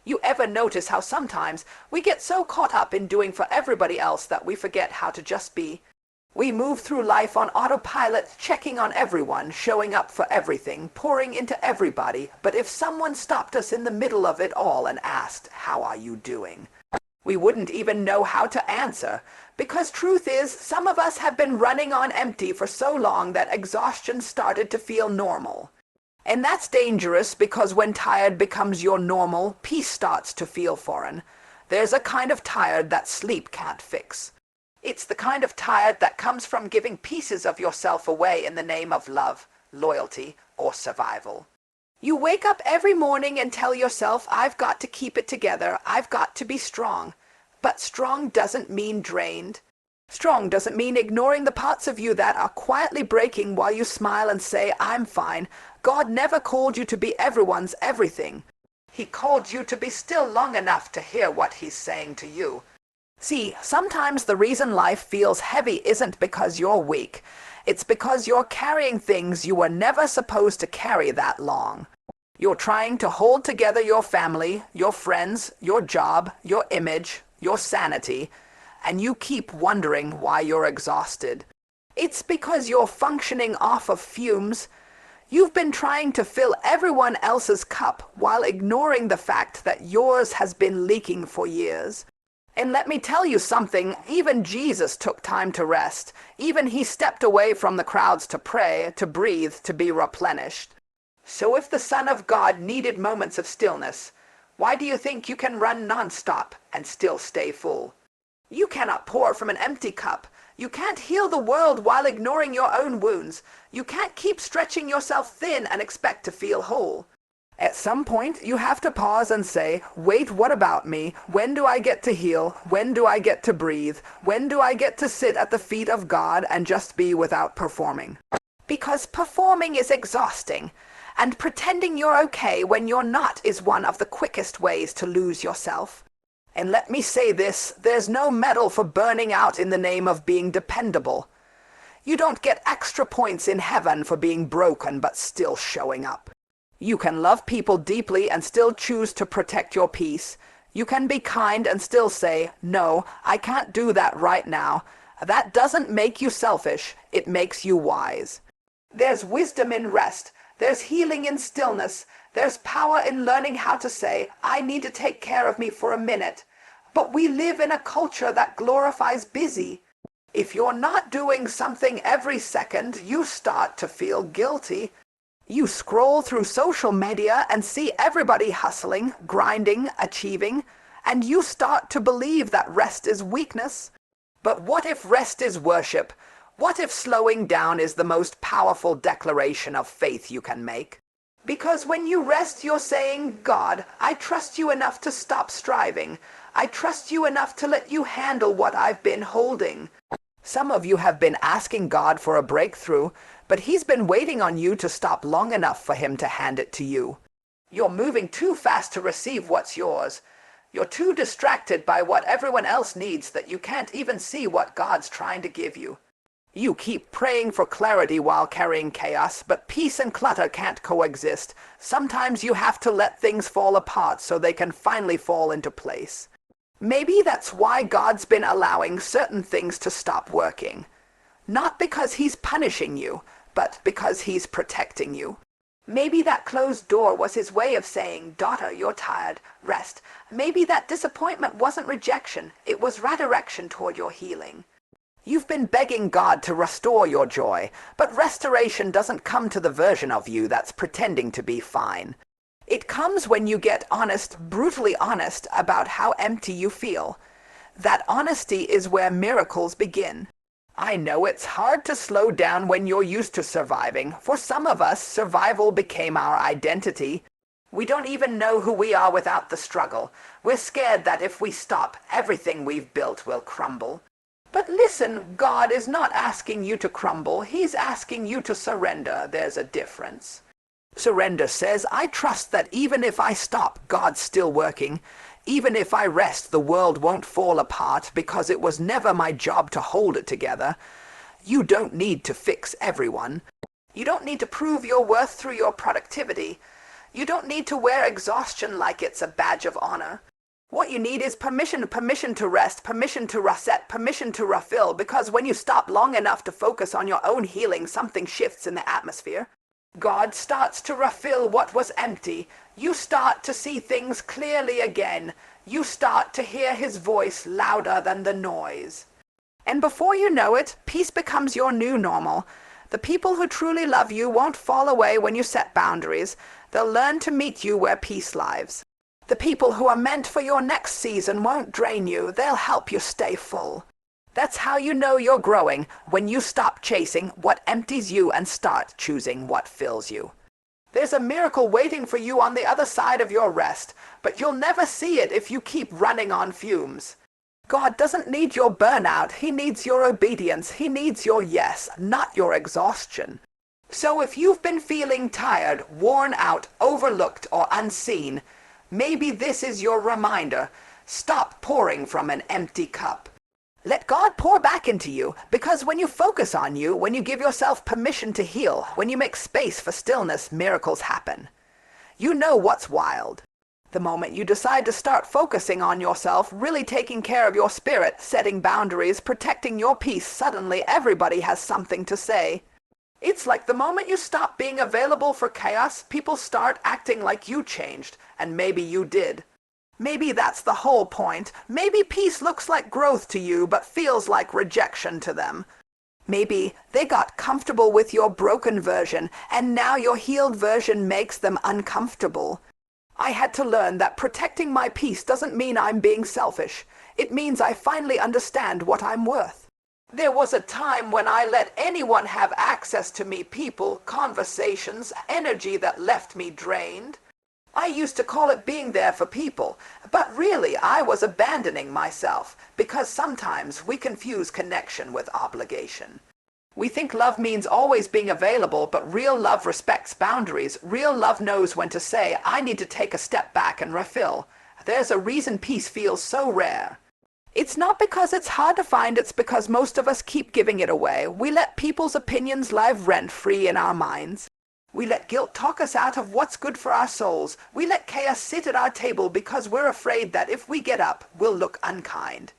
You ever notice how sometimes we get so caught up in doing for everybody else that we forget how to just be? We move through life on autopilot, checking on everyone, showing up for everything, pouring into everybody. But if someone stopped us in the middle of it all and asked, "How are you doing?" we wouldn't even know how to answer. Because truth is, some of us have been running on empty for so long that exhaustion started to feel normal. And that's dangerous because when tired becomes your normal, peace starts to feel foreign. There's a kind of tired that sleep can't fix. It's the kind of tired that comes from giving pieces of yourself away in the name of love, loyalty, or survival. You wake up every morning and tell yourself, "I've got to keep it together, I've got to be strong." But strong doesn't mean drained. Strong doesn't mean ignoring the parts of you that are quietly breaking while you smile and say, "I'm fine." God never called you to be everyone's everything. He called you to be still long enough to hear what he's saying to you. See, sometimes the reason life feels heavy isn't because you're weak. It's because you're carrying things you were never supposed to carry that long. You're trying to hold together your family, your friends, your job, your image, your sanity, and you keep wondering why you're exhausted. It's because you're functioning off of fumes. You've been trying to fill everyone else's cup while ignoring the fact that yours has been leaking for years. And let me tell you something, even Jesus took time to rest. Even he stepped away from the crowds to pray, to breathe, to be replenished. So if the Son of God needed moments of stillness, why do you think you can run nonstop and still stay full? You cannot pour from an empty cup. You can't heal the world while ignoring your own wounds. You can't keep stretching yourself thin and expect to feel whole. At some point, you have to pause and say, "Wait, what about me? When do I get to heal? When do I get to breathe? When do I get to sit at the feet of God and just be without performing?" Because performing is exhausting, and pretending you're okay when you're not is one of the quickest ways to lose yourself. And let me say this, there's no medal for burning out in the name of being dependable. You don't get extra points in heaven for being broken but still showing up. You can love people deeply and still choose to protect your peace. You can be kind and still say, "No, I can't do that right now." That doesn't make you selfish, it makes you wise. There's wisdom in rest, there's healing in stillness, there's power in learning how to say, "I need to take care of me for a minute." But we live in a culture that glorifies busy. If you're not doing something every second, you start to feel guilty. You scroll through social media and see everybody hustling, grinding, achieving, and you start to believe that rest is weakness. But what if rest is worship? What if slowing down is the most powerful declaration of faith you can make? Because when you rest, you're saying, "God, I trust you enough to stop striving. I trust you enough to let you handle what I've been holding." Some of you have been asking God for a breakthrough, but he's been waiting on you to stop long enough for him to hand it to you. You're moving too fast to receive what's yours. You're too distracted by what everyone else needs that you can't even see what God's trying to give you. You keep praying for clarity while carrying chaos, but peace and clutter can't coexist. Sometimes you have to let things fall apart so they can finally fall into place. Maybe that's why God's been allowing certain things to stop working. Not because he's punishing you, but because he's protecting you. Maybe that closed door was his way of saying, "Daughter, you're tired, rest." Maybe that disappointment wasn't rejection, it was redirection toward your healing. You've been begging God to restore your joy, but restoration doesn't come to the version of you that's pretending to be fine. It comes when you get honest, brutally honest, about how empty you feel. That honesty is where miracles begin. I know it's hard to slow down when you're used to surviving. For some of us, survival became our identity. We don't even know who we are without the struggle. We're scared that if we stop, everything we've built will crumble. But listen, God is not asking you to crumble. He's asking you to surrender. There's a difference. Surrender says, "I trust that even if I stop, God's still working. Even if I rest, the world won't fall apart because it was never my job to hold it together." You don't need to fix everyone. You don't need to prove your worth through your productivity. You don't need to wear exhaustion like it's a badge of honor. What you need is permission to rest, permission to reset, permission to refill, because when you stop long enough to focus on your own healing, something shifts in the atmosphere. God starts to refill what was empty. You start to see things clearly again. You start to hear his voice louder than the noise. And before you know it, peace becomes your new normal. The people who truly love you won't fall away when you set boundaries. They'll learn to meet you where peace lives. The people who are meant for your next season won't drain you. They'll help you stay full. That's how you know you're growing, when you stop chasing what empties you and start choosing what fills you. There's a miracle waiting for you on the other side of your rest, but you'll never see it if you keep running on fumes. God doesn't need your burnout. He needs your obedience. He needs your yes, not your exhaustion. So if you've been feeling tired, worn out, overlooked, or unseen, maybe this is your reminder. Stop pouring from an empty cup. Let God pour back into you, because when you focus on you, when you give yourself permission to heal, when you make space for stillness, miracles happen. You know what's wild. The moment you decide to start focusing on yourself, really taking care of your spirit, setting boundaries, protecting your peace, suddenly everybody has something to say. It's like the moment you stop being available for chaos, people start acting like you changed, and maybe you did. Maybe that's the whole point. Maybe peace looks like growth to you, but feels like rejection to them. Maybe they got comfortable with your broken version, and now your healed version makes them uncomfortable. I had to learn that protecting my peace doesn't mean I'm being selfish. It means I finally understand what I'm worth. There was a time when I let anyone have access to me, people, conversations, energy that left me drained. I used to call it being there for people, but really I was abandoning myself, because sometimes we confuse connection with obligation. We think love means always being available, but real love respects boundaries. Real love knows when to say, I need to take a step back and refill. There's a reason peace feels so rare. It's not because it's hard to find, it's because most of us keep giving it away. We let people's opinions live rent-free in our minds. We let guilt talk us out of what's good for our souls. We let chaos sit at our table because we're afraid that if we get up, we'll look unkind.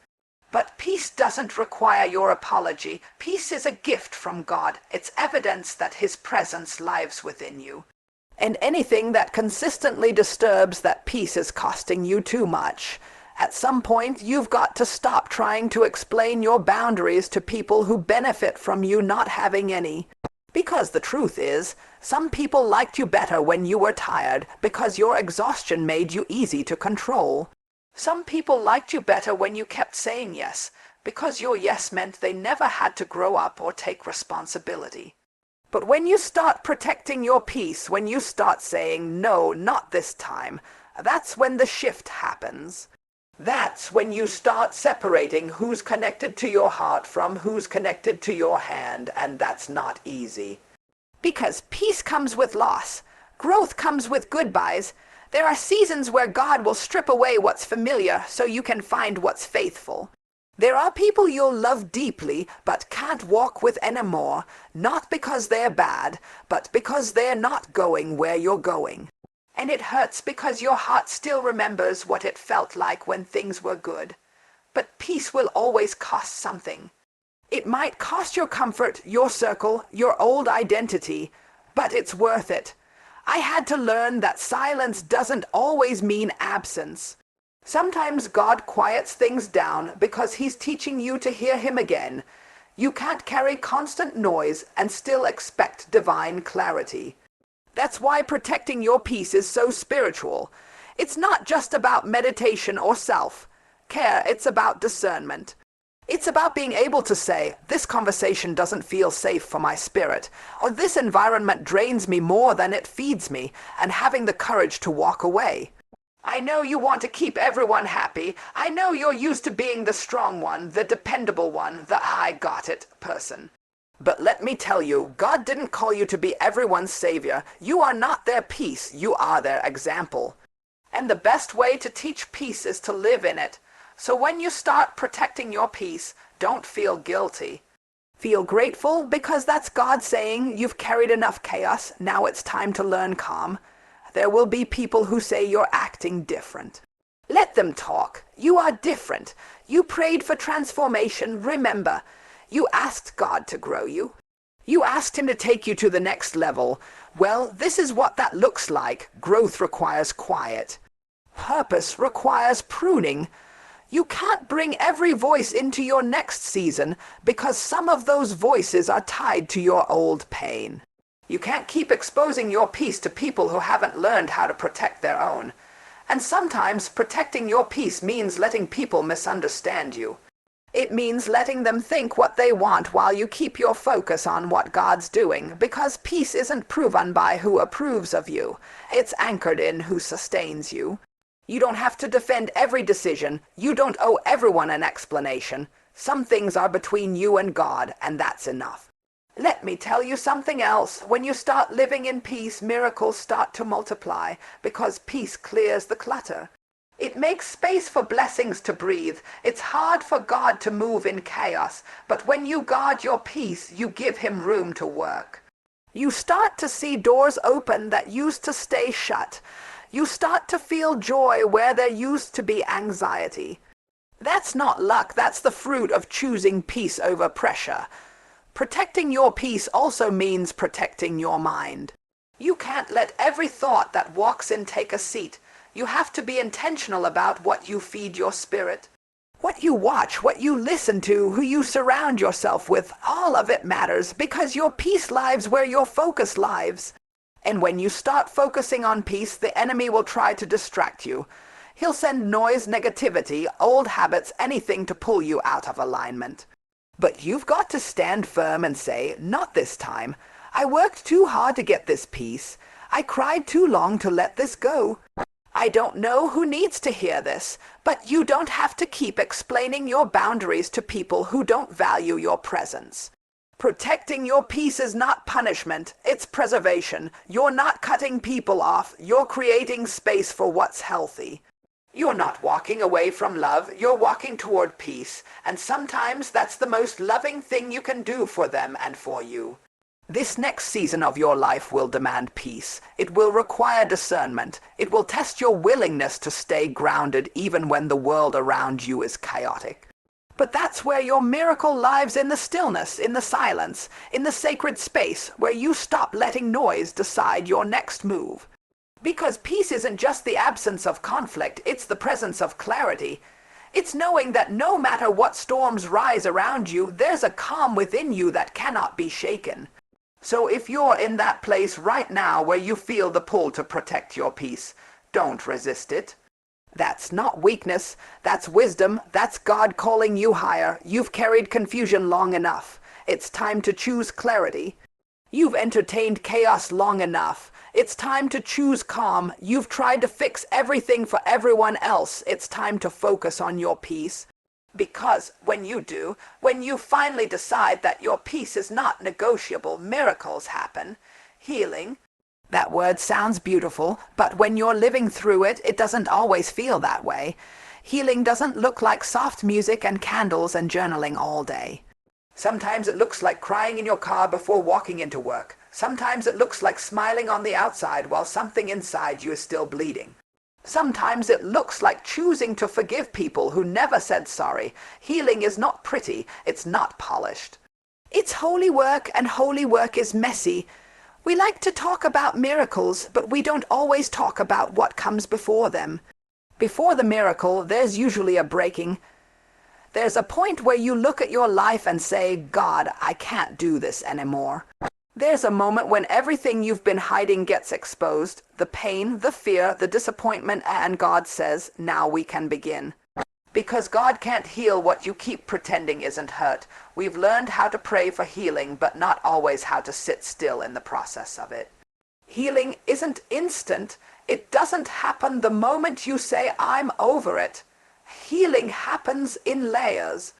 But peace doesn't require your apology. Peace is a gift from God. It's evidence that his presence lives within you. And anything that consistently disturbs that peace is costing you too much. At some point, you've got to stop trying to explain your boundaries to people who benefit from you not having any. Because the truth is, some people liked you better when you were tired because your exhaustion made you easy to control. Some people liked you better when you kept saying yes, because your yes meant they never had to grow up or take responsibility. But when you start protecting your peace, when you start saying, no, not this time, that's when the shift happens. That's when you start separating who's connected to your heart from who's connected to your hand, and that's not easy. Because peace comes with loss. Growth comes with goodbyes. There are seasons where God will strip away what's familiar so you can find what's faithful. There are people you'll love deeply but can't walk with anymore, not because they're bad, but because they're not going where you're going. And it hurts because your heart still remembers what it felt like when things were good. But peace will always cost something. It might cost your comfort, your circle, your old identity, but it's worth it. I had to learn that silence doesn't always mean absence. Sometimes God quiets things down because he's teaching you to hear him again. You can't carry constant noise and still expect divine clarity. That's why protecting your peace is so spiritual. It's not just about meditation or self-care, it's about discernment. It's about being able to say, this conversation doesn't feel safe for my spirit, or this environment drains me more than it feeds me, and having the courage to walk away. I know you want to keep everyone happy. I know you're used to being the strong one, the dependable one, the I got it person. But let me tell you, God didn't call you to be everyone's savior. You are not their peace, you are their example. And the best way to teach peace is to live in it. So when you start protecting your peace, don't feel guilty. Feel grateful because that's God saying you've carried enough chaos, now it's time to learn calm. There will be people who say you're acting different. Let them talk. You are different. You prayed for transformation, remember. You asked God to grow you. You asked him to take you to the next level. Well, this is what that looks like. Growth requires quiet. Purpose requires pruning. You can't bring every voice into your next season because some of those voices are tied to your old pain. You can't keep exposing your peace to people who haven't learned how to protect their own. And sometimes protecting your peace means letting people misunderstand you. It means letting them think what they want while you keep your focus on what God's doing, because peace isn't proven by who approves of you. It's anchored in who sustains you. You don't have to defend every decision. You don't owe everyone an explanation. Some things are between you and God, and that's enough. Let me tell you something else. When you start living in peace, miracles start to multiply, because peace clears the clutter. It makes space for blessings to breathe. It's hard for God to move in chaos, but when you guard your peace, you give him room to work. You start to see doors open that used to stay shut. You start to feel joy where there used to be anxiety. That's not luck, that's the fruit of choosing peace over pressure. Protecting your peace also means protecting your mind. You can't let every thought that walks in take a seat. You have to be intentional about what you feed your spirit. What you watch, what you listen to, who you surround yourself with, all of it matters because your peace lives where your focus lives. And when you start focusing on peace, the enemy will try to distract you. He'll send noise, negativity, old habits, anything to pull you out of alignment. But you've got to stand firm and say, not this time. I worked too hard to get this peace. I cried too long to let this go. I don't know who needs to hear this, but you don't have to keep explaining your boundaries to people who don't value your presence. Protecting your peace is not punishment, it's preservation. You're not cutting people off, you're creating space for what's healthy. You're not walking away from love, you're walking toward peace, and sometimes that's the most loving thing you can do for them and for you. This next season of your life will demand peace. It will require discernment. It will test your willingness to stay grounded even when the world around you is chaotic. But that's where your miracle lives, in the stillness, in the silence, in the sacred space where you stop letting noise decide your next move. Because peace isn't just the absence of conflict, it's the presence of clarity. It's knowing that no matter what storms rise around you, there's a calm within you that cannot be shaken. So if you're in that place right now where you feel the pull to protect your peace, don't resist it. That's not weakness, that's wisdom, that's God calling you higher. You've carried confusion long enough. It's time to choose clarity. You've entertained chaos long enough. It's time to choose calm. You've tried to fix everything for everyone else. It's time to focus on your peace. Because when you do, when you finally decide that your peace is not negotiable, miracles happen. Healing. That word sounds beautiful, but when you're living through it, it doesn't always feel that way. Healing doesn't look like soft music and candles and journaling all day. Sometimes it looks like crying in your car before walking into work. Sometimes it looks like smiling on the outside while something inside you is still bleeding. Sometimes it looks like choosing to forgive people who never said sorry. Healing is not pretty, it's not polished. It's holy work, and holy work is messy. We like to talk about miracles, but we don't always talk about what comes before them. Before the miracle, there's usually a breaking. There's a point where you look at your life and say, God, I can't do this anymore. There's a moment when everything you've been hiding gets exposed, the pain, the fear, the disappointment, and God says, now we can begin. Because God can't heal what you keep pretending isn't hurt. We've learned how to pray for healing, but not always how to sit still in the process of it. Healing isn't instant. It doesn't happen the moment you say, I'm over it. Healing happens in layers.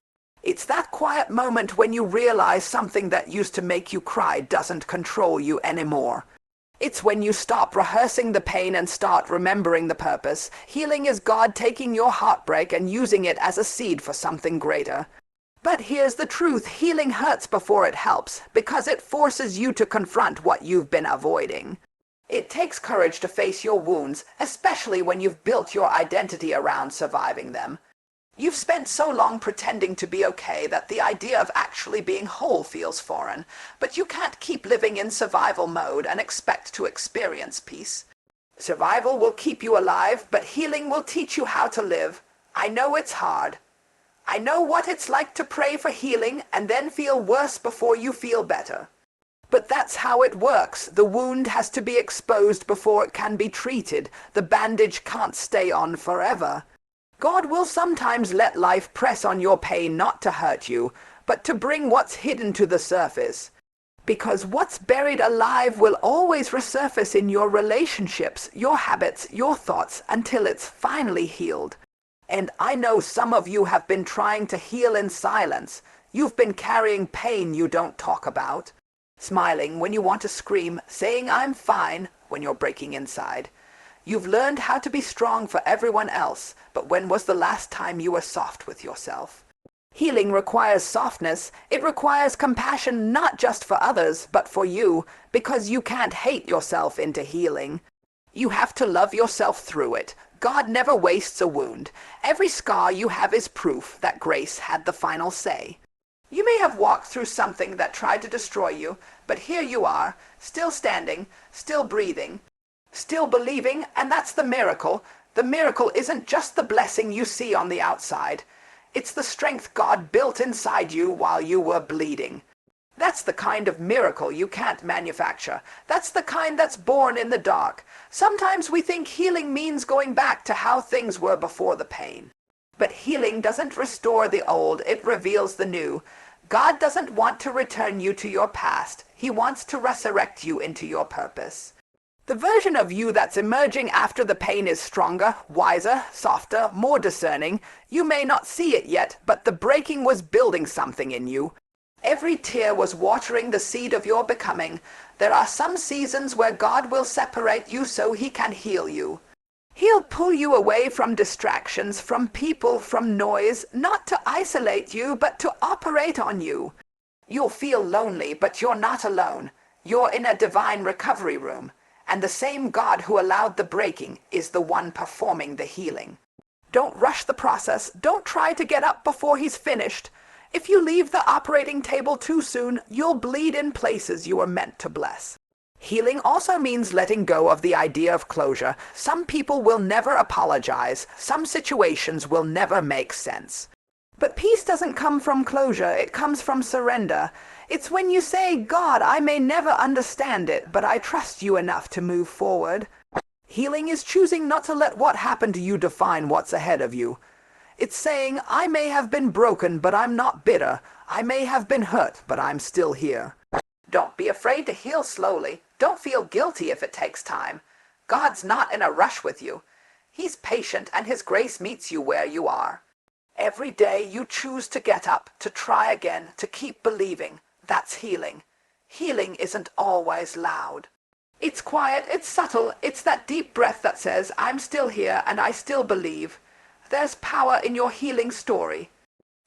It's that quiet moment when you realize something that used to make you cry doesn't control you anymore. It's when you stop rehearsing the pain and start remembering the purpose. Healing is God taking your heartbreak and using it as a seed for something greater. But here's the truth, healing hurts before it helps, because it forces you to confront what you've been avoiding. It takes courage to face your wounds, especially when you've built your identity around surviving them. You've spent so long pretending to be okay that the idea of actually being whole feels foreign, but you can't keep living in survival mode and expect to experience peace. Survival will keep you alive, but healing will teach you how to live. I know it's hard. I know what it's like to pray for healing and then feel worse before you feel better. But that's how it works. The wound has to be exposed before it can be treated. The bandage can't stay on forever. God will sometimes let life press on your pain not to hurt you, but to bring what's hidden to the surface. Because what's buried alive will always resurface in your relationships, your habits, your thoughts, until it's finally healed. And I know some of you have been trying to heal in silence. You've been carrying pain you don't talk about. Smiling when you want to scream, saying I'm fine when you're breaking inside. You've learned how to be strong for everyone else, but when was the last time you were soft with yourself? Healing requires softness. It requires compassion not just for others, but for you, because you can't hate yourself into healing. You have to love yourself through it. God never wastes a wound. Every scar you have is proof that grace had the final say. You may have walked through something that tried to destroy you, but here you are, still standing, still breathing, still believing, and that's the miracle. The miracle isn't just the blessing you see on the outside. It's the strength God built inside you while you were bleeding. That's the kind of miracle you can't manufacture. That's the kind that's born in the dark. Sometimes we think healing means going back to how things were before the pain. But healing doesn't restore the old, it reveals the new. God doesn't want to return you to your past. He wants to resurrect you into your purpose. The version of you that's emerging after the pain is stronger, wiser, softer, more discerning. You may not see it yet, but the breaking was building something in you. Every tear was watering the seed of your becoming. There are some seasons where God will separate you so He can heal you. He'll pull you away from distractions, from people, from noise, not to isolate you, but to operate on you. You'll feel lonely, but you're not alone. You're in a divine recovery room, and the same God who allowed the breaking is the one performing the healing. Don't rush the process. Don't try to get up before He's finished. If you leave the operating table too soon, you'll bleed in places you were meant to bless. Healing also means letting go of the idea of closure. Some people will never apologize. Some situations will never make sense. But peace doesn't come from closure. It comes from surrender. It's when you say, God, I may never understand it, but I trust you enough to move forward. Healing is choosing not to let what happened to you define what's ahead of you. It's saying, I may have been broken, but I'm not bitter. I may have been hurt, but I'm still here. Don't be afraid to heal slowly. Don't feel guilty if it takes time. God's not in a rush with you. He's patient, and His grace meets you where you are. Every day you choose to get up, to try again, to keep believing. That's healing. Healing isn't always loud. It's quiet, it's subtle, it's that deep breath that says, I'm still here and I still believe. There's power in your healing story.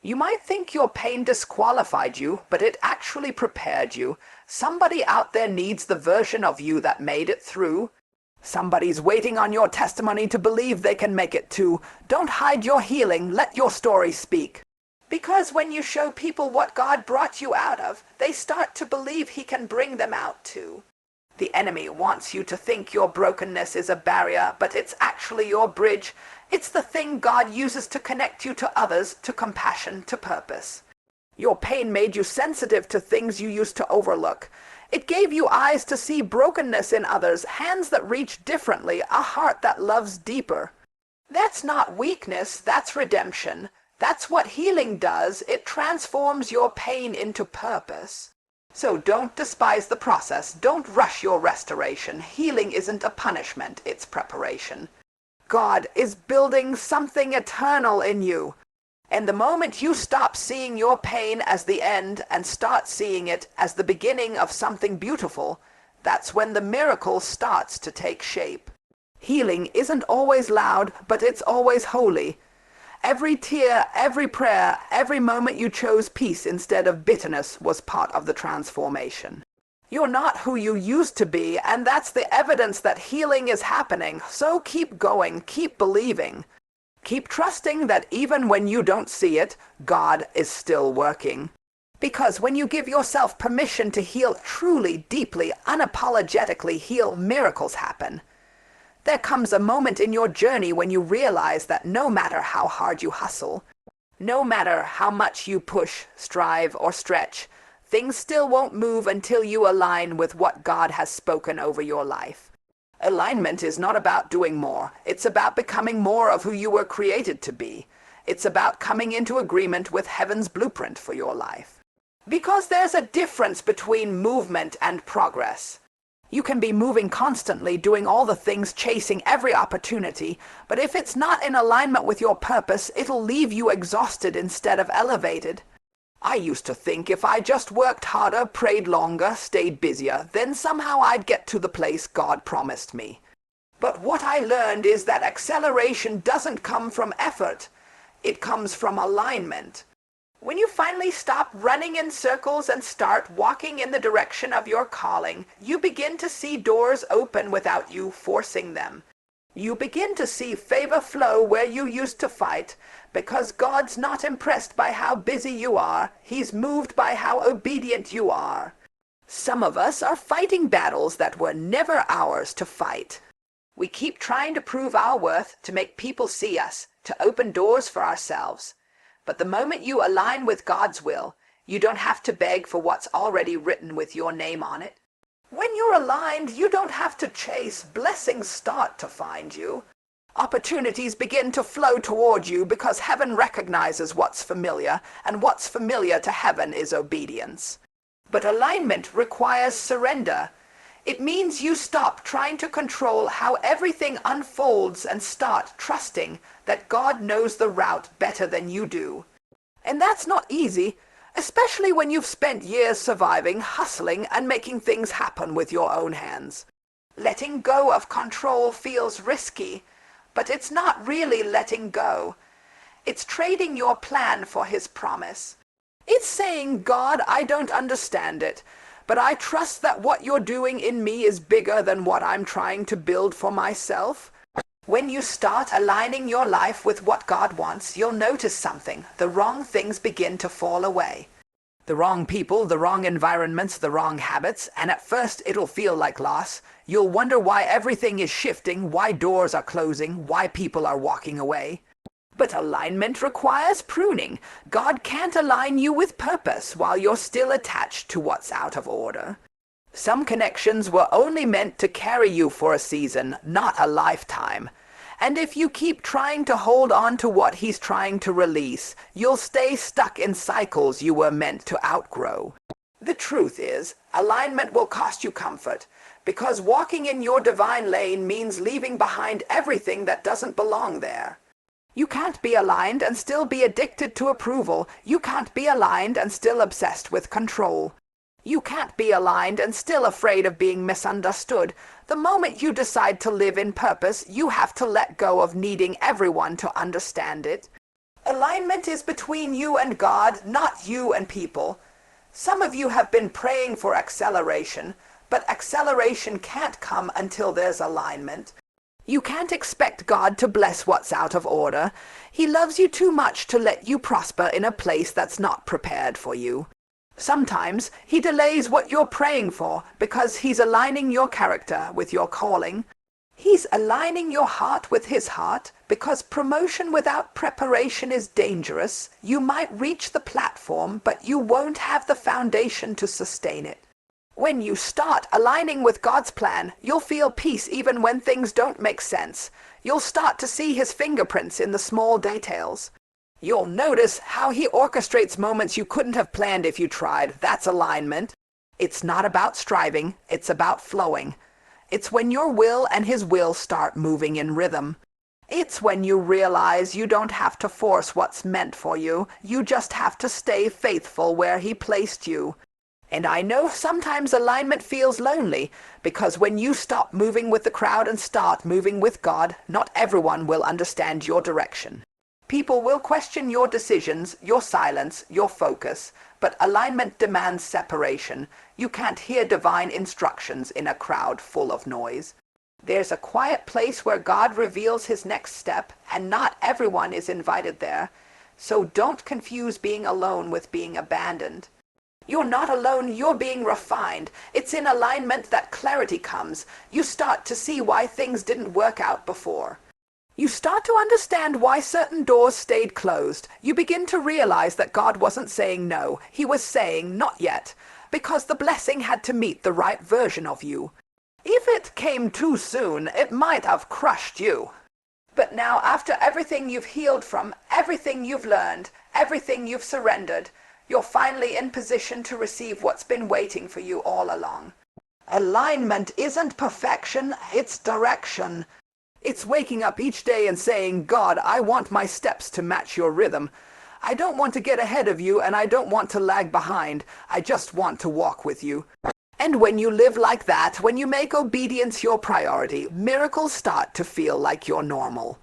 You might think your pain disqualified you, but it actually prepared you. Somebody out there needs the version of you that made it through. Somebody's waiting on your testimony to believe they can make it too. Don't hide your healing, let your story speak. Because when you show people what God brought you out of, they start to believe He can bring them out too. The enemy wants you to think your brokenness is a barrier, but it's actually your bridge. It's the thing God uses to connect you to others, to compassion, to purpose. Your pain made you sensitive to things you used to overlook. It gave you eyes to see brokenness in others, hands that reach differently, a heart that loves deeper. That's not weakness, that's redemption. That's what healing does. It transforms your pain into purpose. So don't despise the process. Don't rush your restoration. Healing isn't a punishment, it's preparation. God is building something eternal in you. And the moment you stop seeing your pain as the end and start seeing it as the beginning of something beautiful, that's when the miracle starts to take shape. Healing isn't always loud, but it's always holy. Every tear, every prayer, every moment you chose peace instead of bitterness was part of the transformation. You're not who you used to be, and that's the evidence that healing is happening. So keep going, keep believing. Keep trusting that even when you don't see it, God is still working. Because when you give yourself permission to heal truly, deeply, unapologetically heal, miracles happen. There comes a moment in your journey when you realize that no matter how hard you hustle, no matter how much you push, strive, or stretch, things still won't move until you align with what God has spoken over your life. Alignment is not about doing more. It's about becoming more of who you were created to be. It's about coming into agreement with heaven's blueprint for your life. Because there's a difference between movement and progress. You can be moving constantly, doing all the things, chasing every opportunity, but if it's not in alignment with your purpose, it'll leave you exhausted instead of elevated. I used to think if I just worked harder, prayed longer, stayed busier, then somehow I'd get to the place God promised me. But what I learned is that acceleration doesn't come from effort. It comes from alignment. When you finally stop running in circles and start walking in the direction of your calling, you begin to see doors open without you forcing them. You begin to see favor flow where you used to fight, because God's not impressed by how busy you are. He's moved by how obedient you are. Some of us are fighting battles that were never ours to fight. We keep trying to prove our worth, to make people see us, to open doors for ourselves. But the moment you align with God's will, you don't have to beg for what's already written with your name on it. When you're aligned, you don't have to chase. Blessings start to find you. Opportunities begin to flow toward you because heaven recognizes what's familiar, and what's familiar to heaven is obedience. But alignment requires surrender. It means you stop trying to control how everything unfolds and start trusting that God knows the route better than you do. And that's not easy, especially when you've spent years surviving, hustling, and making things happen with your own hands. Letting go of control feels risky, but it's not really letting go. It's trading your plan for His promise. It's saying, God, I don't understand it, but I trust that what you're doing in me is bigger than what I'm trying to build for myself. When you start aligning your life with what God wants, you'll notice something. The wrong things begin to fall away. The wrong people, the wrong environments, the wrong habits, and at first it'll feel like loss. You'll wonder why everything is shifting, why doors are closing, why people are walking away. But alignment requires pruning. God can't align you with purpose while you're still attached to what's out of order. Some connections were only meant to carry you for a season, not a lifetime. And if you keep trying to hold on to what He's trying to release, you'll stay stuck in cycles you were meant to outgrow. The truth is, alignment will cost you comfort, because walking in your divine lane means leaving behind everything that doesn't belong there. You can't be aligned and still be addicted to approval. You can't be aligned and still obsessed with control. You can't be aligned and still afraid of being misunderstood. The moment you decide to live in purpose, you have to let go of needing everyone to understand it. Alignment is between you and God, not you and people. Some of you have been praying for acceleration, but acceleration can't come until there's alignment. You can't expect God to bless what's out of order. He loves you too much to let you prosper in a place that's not prepared for you. Sometimes He delays what you're praying for because He's aligning your character with your calling. He's aligning your heart with His heart because promotion without preparation is dangerous. You might reach the platform, but you won't have the foundation to sustain it. When you start aligning with God's plan, you'll feel peace even when things don't make sense. You'll start to see His fingerprints in the small details. You'll notice how He orchestrates moments you couldn't have planned if you tried. That's alignment. It's not about striving, it's about flowing. It's when your will and His will start moving in rhythm. It's when you realize you don't have to force what's meant for you. You just have to stay faithful where He placed you. And I know sometimes alignment feels lonely, because when you stop moving with the crowd and start moving with God, not everyone will understand your direction. People will question your decisions, your silence, your focus, but alignment demands separation. You can't hear divine instructions in a crowd full of noise. There's a quiet place where God reveals his next step, and not everyone is invited there. So don't confuse being alone with being abandoned. You're not alone, you're being refined. It's in alignment that clarity comes. You start to see why things didn't work out before. You start to understand why certain doors stayed closed. You begin to realize that God wasn't saying no. He was saying not yet, because the blessing had to meet the right version of you. If it came too soon, it might have crushed you. But now, after everything you've healed from, everything you've learned, everything you've surrendered, you're finally in position to receive what's been waiting for you all along. Alignment isn't perfection, it's direction. It's waking up each day and saying, God, I want my steps to match your rhythm. I don't want to get ahead of you, and I don't want to lag behind. I just want to walk with you. And when you live like that, when you make obedience your priority, miracles start to feel like you're normal.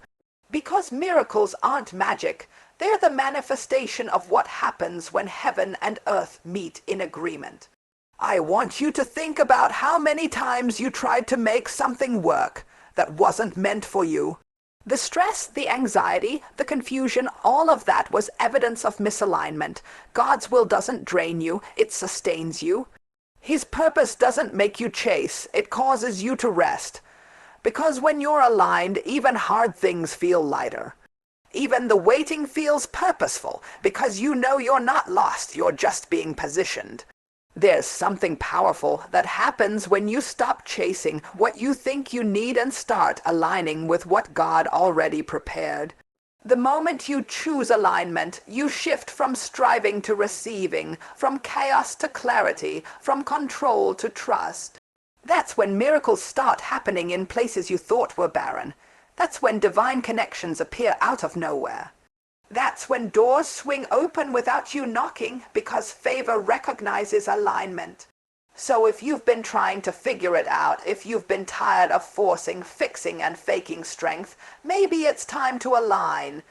Because miracles aren't magic. They're the manifestation of what happens when heaven and earth meet in agreement. I want you to think about how many times you tried to make something work that wasn't meant for you. The stress, the anxiety, the confusion, all of that was evidence of misalignment. God's will doesn't drain you, it sustains you. His purpose doesn't make you chase, it causes you to rest. Because when you're aligned, even hard things feel lighter. Even the waiting feels purposeful, because you know you're not lost, you're just being positioned. There's something powerful that happens when you stop chasing what you think you need and start aligning with what God already prepared. The moment you choose alignment, you shift from striving to receiving, from chaos to clarity, from control to trust. That's when miracles start happening in places you thought were barren. That's when divine connections appear out of nowhere. That's when doors swing open without you knocking, because favor recognizes alignment. So if you've been trying to figure it out, if you've been tired of forcing, fixing, and faking strength, maybe it's time to align.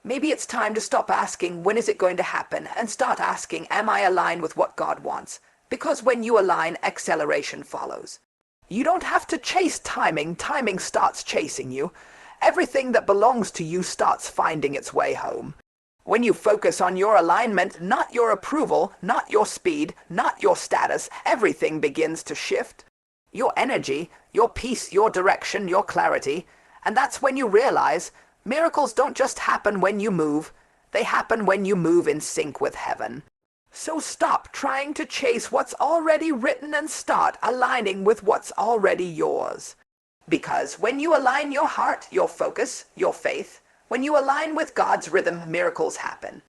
Maybe it's time to stop asking, when is it going to happen, and start asking, am I aligned with what God wants? Because when you align, acceleration follows. You don't have to chase timing, timing starts chasing you. Everything that belongs to you starts finding its way home. When you focus on your alignment, not your approval, not your speed, not your status, everything begins to shift. Your energy, your peace, your direction, your clarity. And that's when you realize miracles don't just happen when you move, they happen when you move in sync with heaven. So stop trying to chase what's already written and start aligning with what's already yours. Because when you align your heart, your focus, your faith, when you align with God's rhythm, miracles happen.